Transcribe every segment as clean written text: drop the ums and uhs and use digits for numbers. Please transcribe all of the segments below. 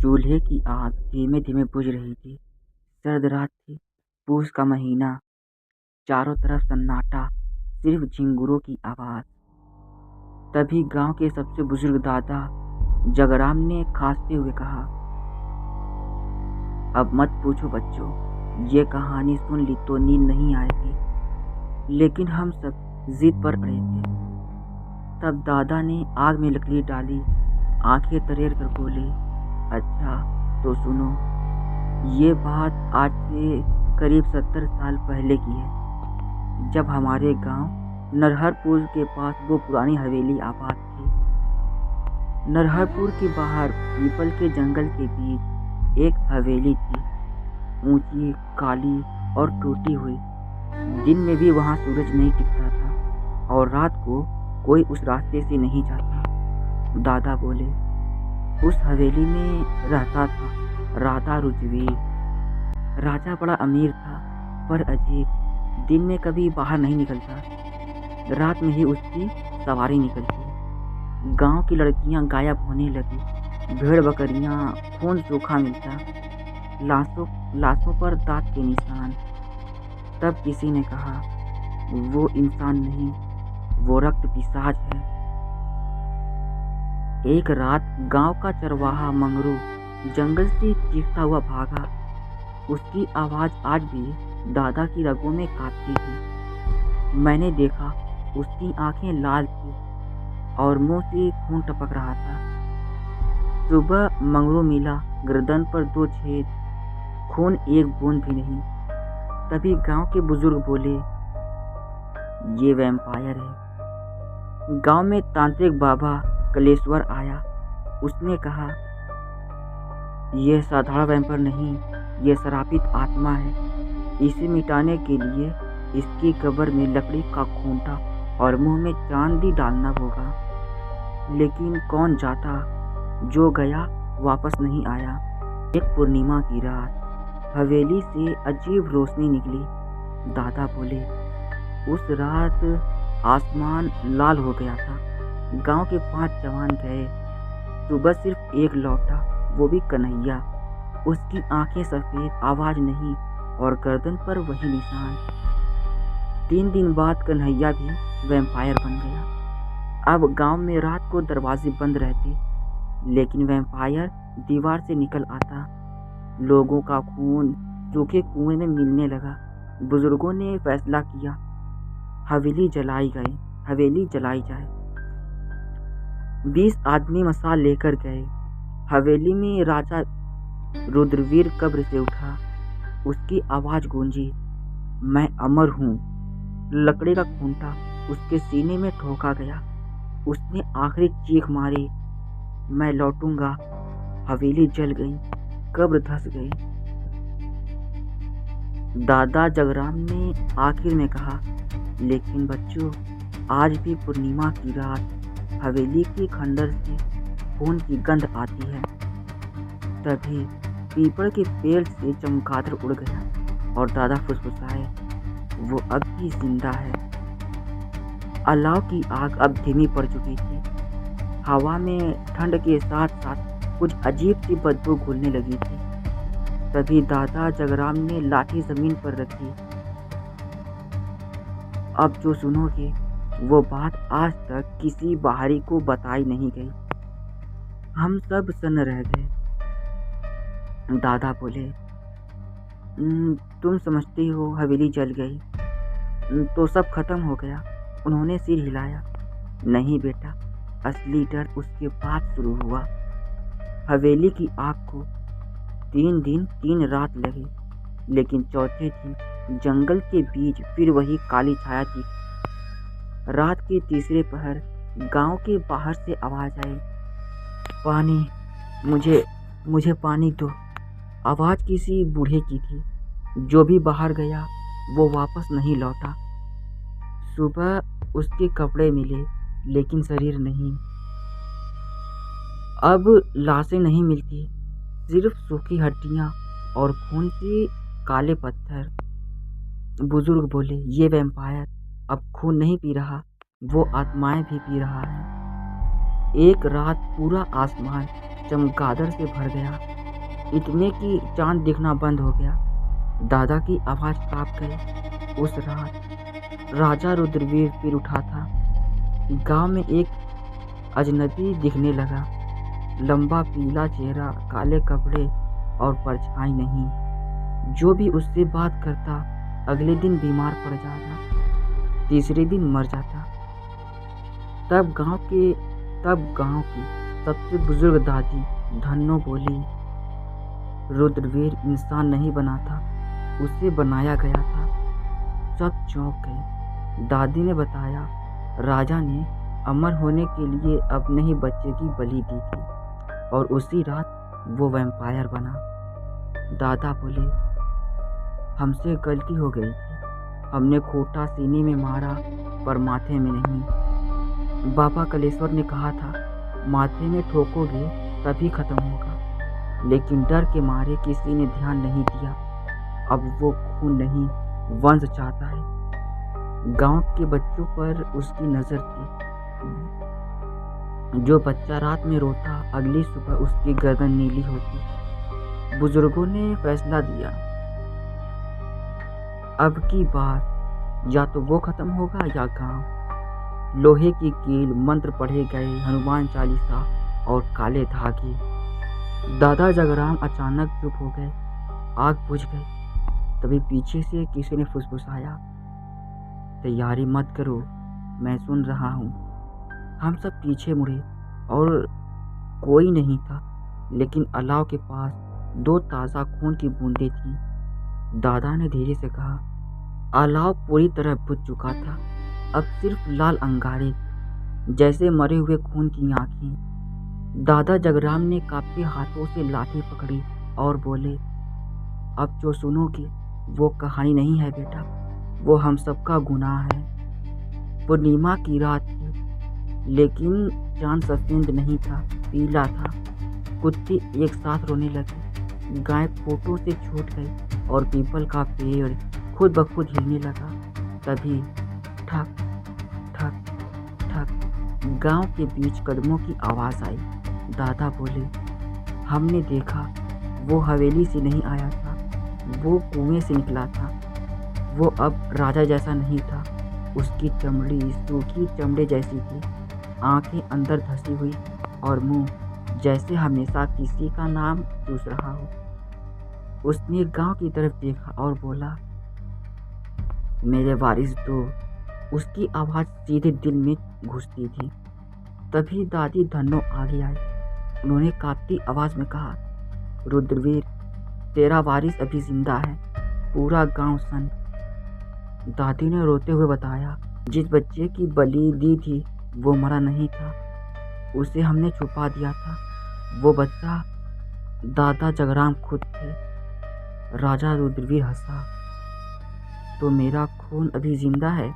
चूल्हे की आग धीमे धीमे बुझ रही थी। सर्द रात थी, पूस का महीना। चारों तरफ सन्नाटा, सिर्फ झिंगुरों की आवाज। तभी गांव के सबसे बुजुर्ग दादा जगराम ने खांसते हुए कहा, अब मत पूछो बच्चों, ये कहानी सुन ली तो नींद नहीं आएगी। लेकिन हम सब जिद पर अड़े थे। तब दादा ने आग में लकड़ी डाली, आंखें तरेर कर बोले, अच्छा तो सुनो, ये बात आज से करीब 70 साल पहले की है, जब हमारे गांव नरहरपुर के पास वो पुरानी हवेली आबाद थी। नरहरपुर के बाहर पीपल के जंगल के बीच एक हवेली थी, ऊंची, काली और टूटी हुई। दिन में भी वहां सूरज नहीं टिकता था और रात को कोई उस रास्ते से नहीं जाता। दादा बोले, उस हवेली में रहता था राधा रुजवीर। राजा बड़ा अमीर था, पर अजीब, दिन में कभी बाहर नहीं निकलता, रात में ही उसकी सवारी निकलती। गांव की लड़कियां गायब होने लगी, भेड़ बकरियां, खून सूखा मिलता, लाशों पर दांत के निशान। तब किसी ने कहा, वो इंसान नहीं, वो रक्त पिशाच है। एक रात गांव का चरवाहा मंगरू जंगल से चीखता हुआ भागा। उसकी आवाज आज भी दादा की रगों में कांपती थी। मैंने देखा, उसकी आंखें लाल थी और मुंह से खून टपक रहा था। सुबह मंगरू मिला, गर्दन पर 2 छेद, खून एक बूंद भी नहीं। तभी गांव के बुजुर्ग बोले, ये वैम्पायर है। गांव में तांत्रिक बाबा कलेश्वर आया। उसने कहा, यह साधारण वैम्पायर नहीं, यह श्रापित आत्मा है। इसे मिटाने के लिए इसकी कब्र में लकड़ी का खूंटा और मुंह में चांदी डालना होगा। लेकिन कौन जाता, जो गया वापस नहीं आया। एक पूर्णिमा की रात हवेली से अजीब रोशनी निकली। दादा बोले, उस रात आसमान लाल हो गया था। गांव के 5 जवान गए, सुबह सिर्फ एक लौटा, वो भी कन्हैया। उसकी आंखें सफेद, आवाज नहीं, और गर्दन पर वही निशान। 3 दिन बाद कन्हैया भी वैम्पायर बन गया। अब गांव में रात को दरवाजे बंद रहते, लेकिन वैम्पायर दीवार से निकल आता। लोगों का खून सूखे कुएं में मिलने लगा। बुजुर्गों ने फैसला किया, हवेली जलाई जाए। 20 आदमी मसाल लेकर गए। हवेली में राजा रुद्रवीर कब्र से उठा। उसकी आवाज गूंजी, मैं अमर हूँ। लकड़ी का खूंटा उसके सीने में ठोका गया। उसने आखिरी चीख मारी, मैं लौटूंगा। हवेली जल गई, कब्र धंस गई। दादा जगराम ने आखिर में कहा, लेकिन बच्चों, आज भी पूर्णिमा की रात हवेली के खंडर से खून की गंध आती है। तभी पीपल के पेड़ से चमगादड़ उड़ गया और दादा फुसफुसाए, वो अब भी जिंदा है। अलाव की आग अब धीमी पड़ चुकी थी। हवा में ठंड के साथ साथ कुछ अजीब सी बदबू घुलने लगी थी। तभी दादा जगराम ने लाठी जमीन पर रखी। अब जो सुनोगे वो बात आज तक किसी बाहरी को बताई नहीं गई। हम सब सन्न रह गए। दादा बोले, तुम समझती हो हवेली जल गई तो सब खत्म हो गया। उन्होंने सिर हिलाया। नहीं बेटा, असली डर उसके बाद शुरू हुआ। हवेली की आग को 3 दिन 3 रात लगे, लेकिन चौथे दिन जंगल के बीच फिर वही काली छाया थी। रात के तीसरे पहर गांव के बाहर से आवाज आई, पानी, मुझे पानी दो। आवाज किसी बूढ़े की थी। जो भी बाहर गया वो वापस नहीं लौटा। सुबह उसके कपड़े मिले, लेकिन शरीर नहीं। अब लाशें नहीं मिलती, सिर्फ सूखी हड्डियां और खून से काले पत्थर। बुजुर्ग बोले, ये वैम्पायर अब खून नहीं पी रहा, वो आत्माएं भी पी रहा है। एक रात पूरा आसमान चमगादड़ से भर गया। इतने कि चांद दिखना बंद हो गया। दादा की आवाज़ काँप गई। उस रात राजा रुद्रवीर फिर उठा था। गांव में एक अजनबी दिखने लगा। लंबा पीला चेहरा, काले कपड़े और परछाई नहीं। जो भी उससे बात करता अगले दिन बीमार पड़ जाता, तीसरे दिन मर जाता। तब गांव की सबसे बुजुर्ग दादी धन्नो बोली, रुद्रवीर इंसान नहीं बना था, उसे बनाया गया था। सब चौंक गए। दादी ने बताया, राजा ने अमर होने के लिए अपने ही बच्चे की बलि दी थी और उसी रात वो वैम्पायर बना। दादा बोले, हमसे गलती हो गई थी। हमने खोटा सीने में मारा पर माथे में नहीं। बाबा कलेश्वर ने कहा था, माथे में ठोकोगे तभी खत्म होगा, लेकिन डर के मारे किसी ने ध्यान नहीं दिया। अब वो खून नहीं, वंश चाहता है। गांव के बच्चों पर उसकी नज़र थी। जो बच्चा रात में रोता, अगली सुबह उसकी गर्दन नीली होती। बुजुर्गों ने फैसला दिया, अब की बार या तो वो खत्म होगा या गांव। लोहे की कील, मंत्र पढ़े गए, हनुमान चालीसा और काले धागे। दादा जगराम अचानक चुप हो गए। आग बुझ गई। तभी पीछे से किसी ने फुसफुसाया, तैयारी मत करो, मैं सुन रहा हूँ। हम सब पीछे मुड़े और कोई नहीं था, लेकिन अलाव के पास 2 ताज़ा खून की बूंदें थीं। दादा ने धीरे से कहा, अलाव पूरी तरह बुझ चुका था, अब सिर्फ लाल अंगारे, जैसे मरे हुए खून की आंखें। दादा जगराम ने कांपते हाथों से लाठी पकड़ी और बोले, अब जो सुनोगे वो कहानी नहीं है बेटा, वो हम सबका गुनाह है। पूर्णिमा की रात थी, लेकिन चांद सफेद नहीं था, पीला था। कुत्ते एक साथ रोने लगे, गाय खूंटों से छूट गई और पीपल का पेड़ खुद ब खुद हिलने लगा। तभी ठक ठक ठक गांव के बीच कदमों की आवाज़ आई। दादा बोले, हमने देखा, वो हवेली से नहीं आया था, वो कुएं से निकला था। वो अब राजा जैसा नहीं था। उसकी चमड़ी सूखी चमड़े जैसी थी, आंखें अंदर धंसी हुई और मुंह जैसे हमेशा किसी का नाम चूस रहा हो। उसने गांव की तरफ देखा और बोला, मेरे वारिस दो। उसकी आवाज़ सीधे दिल में घुसती थी। तभी दादी धन्नो आगे आई। उन्होंने कांपती आवाज़ में कहा, रुद्रवीर, तेरा वारिस अभी जिंदा है। पूरा गांव सन। दादी ने रोते हुए बताया, जिस बच्चे की बलि दी थी वो मरा नहीं था, उसे हमने छुपा दिया था। वो बच्चा दादा जगराम खुद थे। राजा रुद्रवीर हंसा, तो मेरा खून अभी जिंदा है?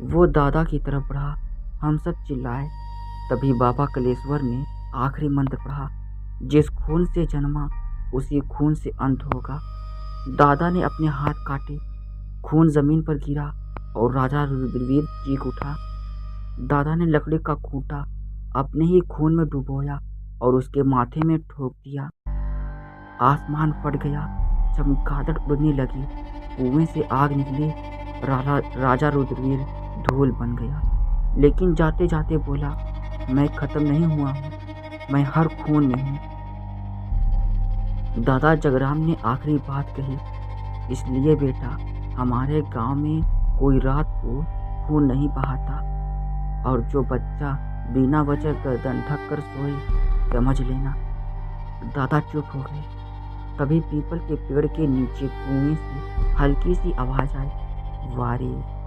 वो दादा की तरफ बढ़ा। हम सब चिल्लाए। तभी बाबा कलेश्वर ने आखिरी मंत्र पढ़ा, जिस खून से जन्मा उसी खून से अंत होगा। दादा ने अपने हाथ काटे, खून जमीन पर गिरा और राजा रुद्रवीर चीख उठा। दादा ने लकड़ी का खूंटा अपने ही खून में डुबोया और उसके माथे में ठोक दिया। आसमान फट गया, चमगादड़ उड़ने लगी, कुएं से आग निकली। राजा रुद्रवीर धूल बन गया, लेकिन जाते जाते बोला, मैं खत्म नहीं हुआ हूँ, मैं हर खून में हूँ। दादा जगराम ने आखिरी बात कही, इसलिए बेटा, हमारे गांव में कोई रात को खून नहीं बहाता, और जो बच्चा बिना वजह गर्दन ढक कर सोए, समझ लेना। दादा चुप हो गए। तभी पीपल के पेड़ के नीचे कुएं से हल्की सी आवाज़ आई, वारिस।